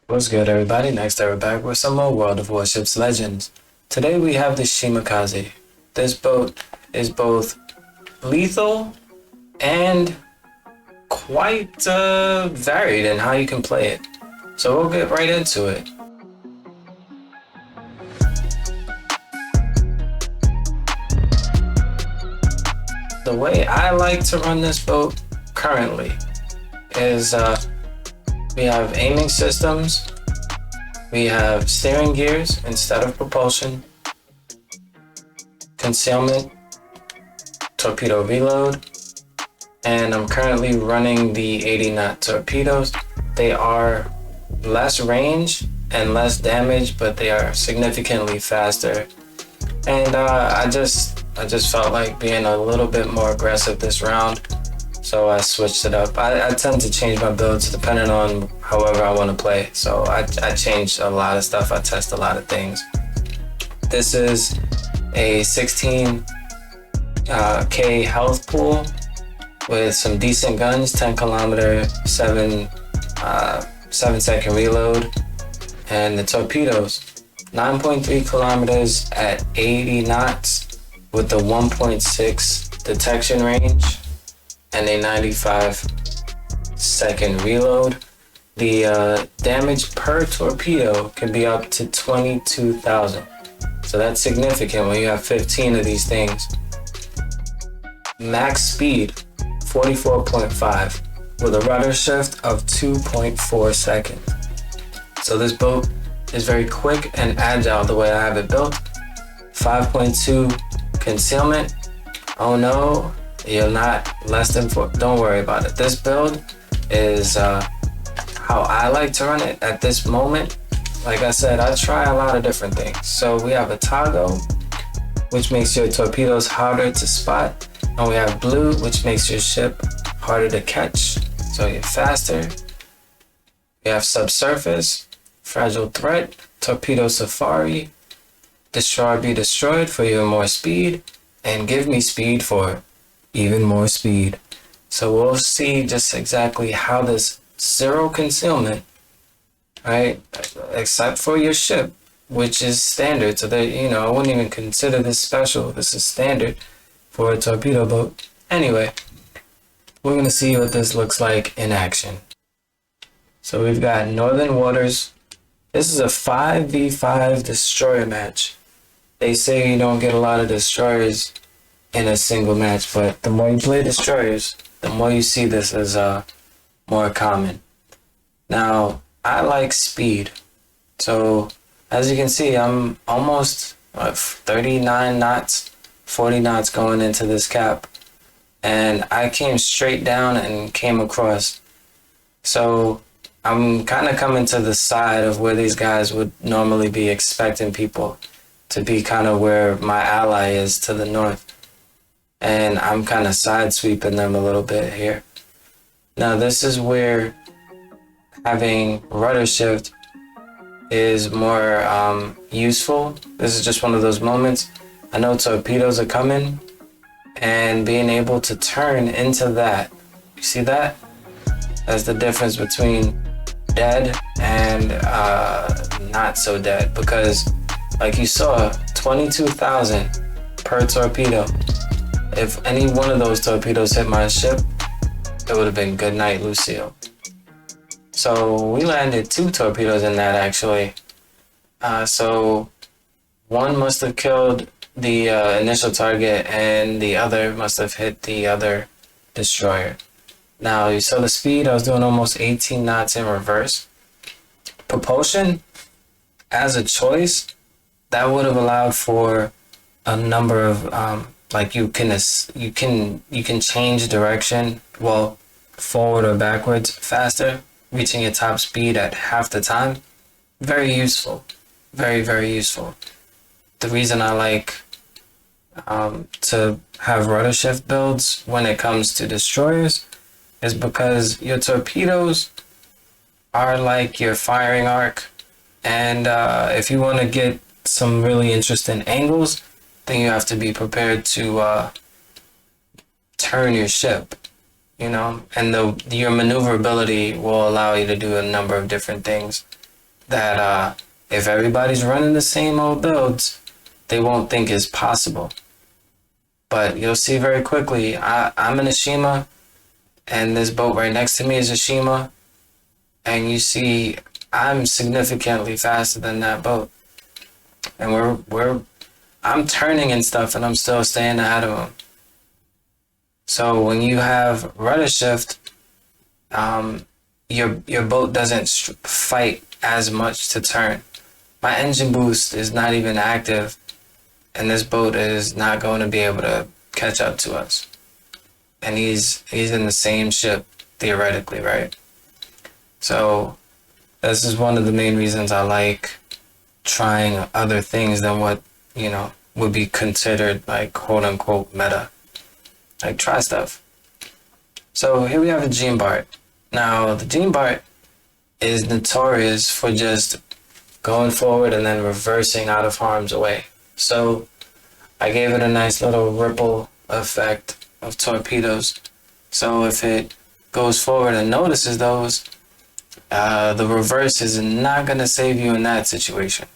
What's good, everybody? Next, we're back with some more World of Warships Legends. Today we have the Shimakaze. This boat is both lethal and quite varied in how you can play it. So we'll get right into it. The way I like to run this boat currently is we have aiming systems, we have steering gears instead of propulsion, concealment, torpedo reload, and I'm currently running the 80 knot torpedoes. They are less range and less damage, but they are significantly faster. And I just felt like being a little bit more aggressive this round, so I switched it up. I tend to change my builds depending on however I want to play, so I changed a lot of stuff. I test a lot of things. This is a 16K health pool with some decent guns, 10 kilometer, 7-second reload, and the torpedoes, 9.3 kilometers at 80 knots with the 1.6 detection range and a 95-second reload. The damage per torpedo can be up to 22,000. So that's significant when you have 15 of these things. Max speed, 44.5 with a rudder shift of 2.4 seconds. So this boat is very quick and agile the way I have it built. 5.2 concealment. Oh no, you're not less than 4. Don't worry about it. This build is how I like to run it at this moment. Like I said, I try a lot of different things. So we have a toggle, which makes your torpedoes harder to spot. And we have blue, which makes your ship harder to catch, so you're faster. We have subsurface, fragile threat, torpedo safari, destroy be destroyed for even more speed, and give me speed for even more speed. So we'll see just exactly how this zero concealment, right, except for your ship, which is standard. So that, I wouldn't even consider this special. This is standard for a torpedo boat. Anyway, we're gonna see what this looks like in action. So we've got Northern Waters. This is a 5v5 destroyer match. They say you don't get a lot of destroyers in a single match, but the more you play destroyers, the more you see this as more common. Now, I like speed. So as you can see, I'm almost 39 knots, 40 knots going into this cap. And I came straight down and came across. So I'm kind of coming to the side of where these guys would normally be expecting people to be, kind of where my ally is to the north. And I'm kind of side sweeping them a little bit here. Now this is where having rudder shift is more useful. This is just one of those moments. I know torpedoes are coming, and being able to turn into that. You see that? That's the difference between dead and not so dead, because like you saw, 22,000 per torpedo. If any one of those torpedoes hit my ship, it would have been good night, Lucille. So we landed 2 torpedoes in that, actually. So one must have killed the initial target, and the other must have hit the other destroyer. Now you saw the speed. I was doing almost 18 knots in reverse. Propulsion, as a choice, that would have allowed for a number of like you can change direction, well, forward or backwards faster, reaching your top speed at half the time. Very useful, very, very useful. The reason I like to have rudder shift builds when it comes to destroyers is because your torpedoes are like your firing arc, and if you want to get some really interesting angles, then you have to be prepared to turn your ship, and your maneuverability will allow you to do a number of different things. that if everybody's running the same old builds, they won't think it's possible. But you'll see very quickly, I'm in a Shima, and this boat right next to me is a Shima, and you see I'm significantly faster than that boat. And I'm turning and stuff, and I'm still staying ahead of them. So when you have rudder shift, your boat doesn't fight as much to turn. My engine boost is not even active, and this boat is not going to be able to catch up to us. And he's in the same ship, theoretically, right? So this is one of the main reasons I like trying other things than what, would be considered like quote unquote meta. Like, try stuff. So here we have a Gene Bart. Now the Gene Bart is notorious for just going forward and then reversing out of harm's way. So I gave it a nice little ripple effect of torpedoes. So if it goes forward and notices those, the reverse is not going to save you in that situation.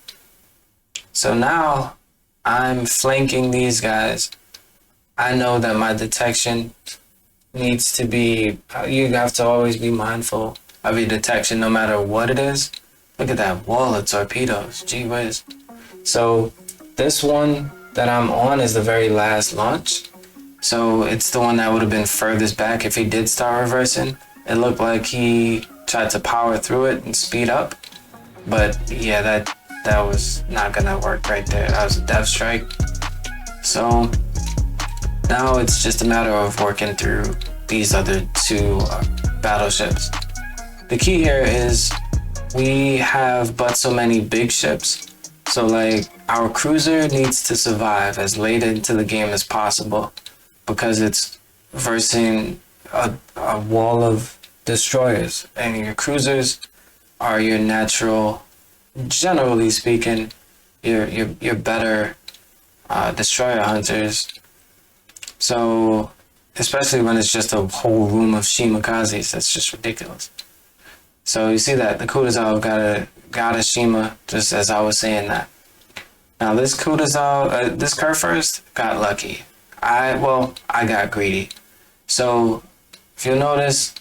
So now I'm flanking these guys. I know that my detection needs to be, you have to always be mindful of your detection no matter what it is. Look at that wall of torpedoes, gee whiz. So this one that I'm on is the very last launch. So it's the one that would have been furthest back if he did start reversing. It looked like he tried to power through it and speed up. But yeah, that was not gonna work right there. That was a death strike. So now it's just a matter of working through these other two battleships. The key here is we have but so many big ships. So like our cruiser needs to survive as late into the game as possible because it's versing a wall of destroyers, and your cruisers are your natural, generally speaking, your better destroyer hunters. So especially when it's just a whole room of Shimakazes, that's just ridiculous. So you see that the Kutuzov got a Shima, just as I was saying that. Now this Kutuzov, this Kurfurst got lucky. I got greedy. So if you'll notice,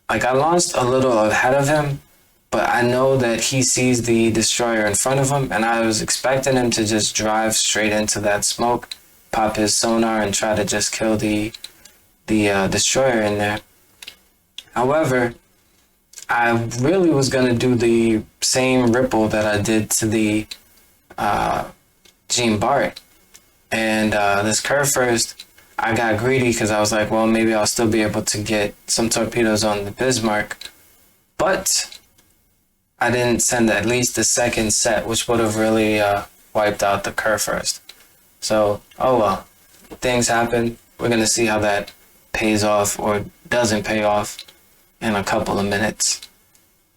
like I launched a little ahead of him, but I know that he sees the destroyer in front of him, and I was expecting him to just drive straight into that smoke, pop his sonar, and try to just kill the destroyer in there. However, I really was gonna do the same ripple that I did to the Gene Bart, and this Kurfurst, I got greedy because I was like, well, maybe I'll still be able to get some torpedoes on the Bismarck, but I didn't send at least the second set, which would have really wiped out the Kurfurst. So, oh well, things happen. We're gonna see how that pays off or doesn't pay off in a couple of minutes.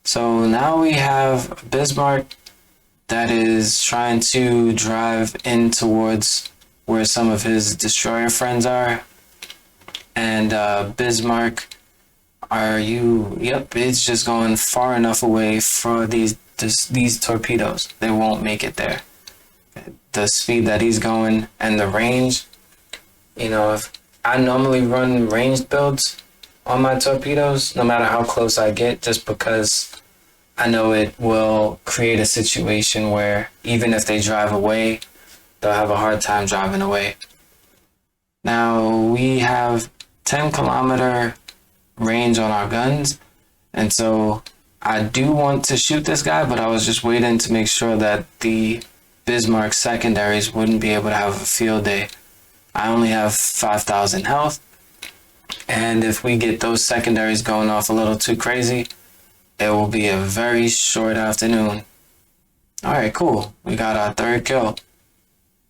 So now we have Bismarck that is trying to drive in towards where some of his destroyer friends are. And Bismarck, yep, it's just going far enough away for these torpedoes. They won't make it there. The speed that he's going and the range, if I normally run ranged builds on my torpedoes, no matter how close I get, just because I know it will create a situation where even if they drive away, they'll have a hard time driving away. Now we have 10-kilometer range on our guns, and so I do want to shoot this guy, but I was just waiting to make sure that the Bismarck secondaries wouldn't be able to have a field day. I only have 5,000 health, and if we get those secondaries going off a little too crazy, it will be a very short afternoon. Alright, cool. We got our third kill.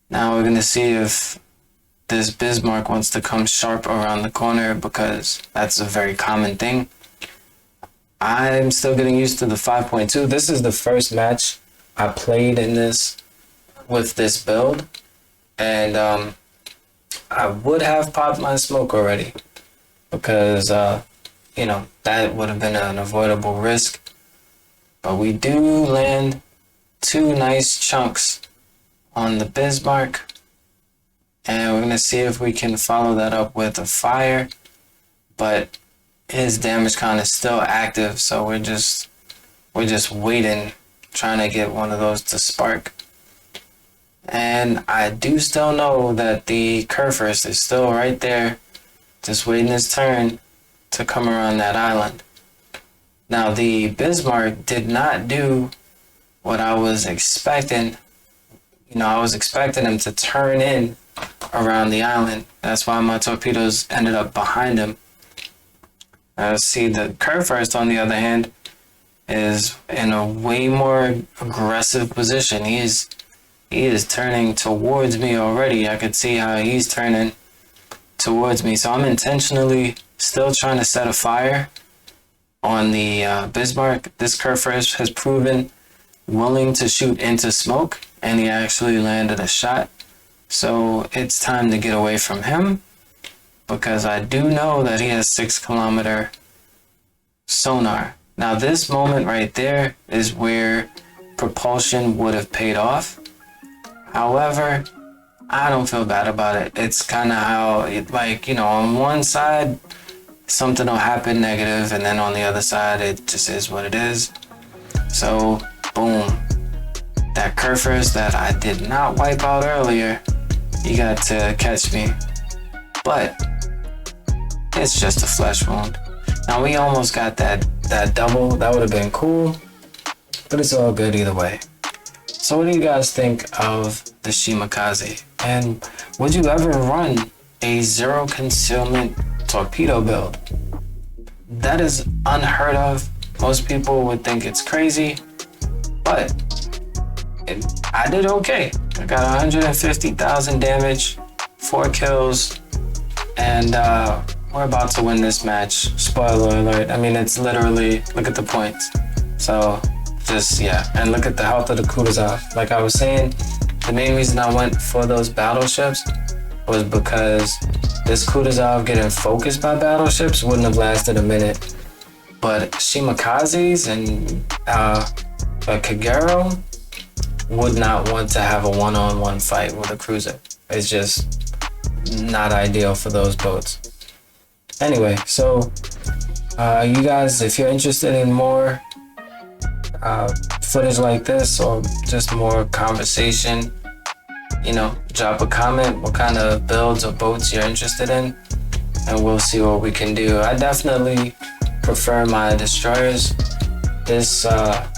Now we're going to see if this Bismarck wants to come sharp around the corner, because that's a very common thing. I'm still getting used to the 5.2. This is the first match I played in this with this build, and I would have popped my smoke already, because that would have been an avoidable risk. But we do land 2 nice chunks on the Bismarck. And we're going to see if we can follow that up with a fire. But his damage con is still active, so we're just waiting, trying to get one of those to spark. And I do still know that the Kurfurst is still right there, just waiting his turn to come around that island. Now the Bismarck did not do what I was expecting. You know, I was expecting him to turn in around the island. That's why my torpedoes ended up behind him. See, the Kurfurst, on the other hand, is in a way more aggressive position. He is turning towards me already. I could see how he's turning towards me. So I'm intentionally still trying to set a fire on the Bismarck. This Kurfurst has proven willing to shoot into smoke, and he actually landed a shot. So it's time to get away from him, because I do know that he has 6-kilometer sonar. Now this moment right there is where propulsion would have paid off. However, I don't feel bad about it. It's kind of how it, like, you know, on one side something will happen negative, and then on the other side it just is what it is. So boom, that Kurfurst that I did not wipe out earlier, he got to catch me, but it's just a flesh wound. Now we almost got that double. That would have been cool, but it's all good either way. So what do you guys think of the Shimakaze? And would you ever run a 0 concealment torpedo build? That is unheard of. Most people would think it's crazy, but I did okay. I got 150,000 damage, 4 kills, and we're about to win this match. Spoiler alert. I mean, it's literally, look at the points. So just, yeah, and look at the health of the Kutuzov. Like I was saying, the main reason I went for those battleships was because this Kutuzov getting focused by battleships wouldn't have lasted a minute. But Shimakazes and Kagero would not want to have a one-on-one fight with a cruiser. It's just not ideal for those boats. Anyway, so you guys, if you're interested in more footage like this, or just more conversation, you know, drop a comment what kind of builds or boats you're interested in, and we'll see what we can do. I definitely prefer my destroyers. This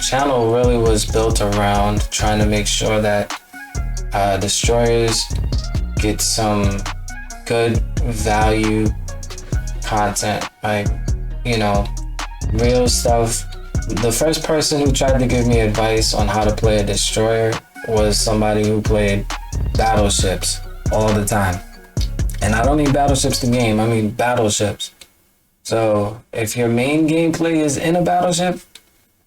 channel really was built around trying to make sure that destroyers get some good value content, like, you know, real stuff. The first person who tried to give me advice on how to play a destroyer was somebody who played battleships all the time. And I don't mean battleships the game, I mean battleships. So if your main gameplay is in a battleship,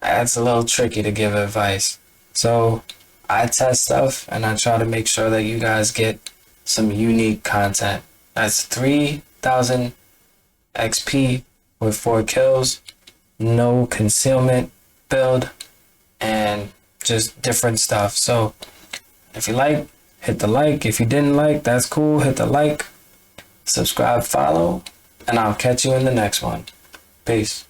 that's a little tricky to give advice. So I test stuff and I try to make sure that you guys get some unique content. That's 3,000 XP with 4 kills, no concealment build, and just different stuff. So if you like, hit the like. If you didn't like, that's cool. Hit the like, subscribe, follow, and I'll catch you in the next one. Peace.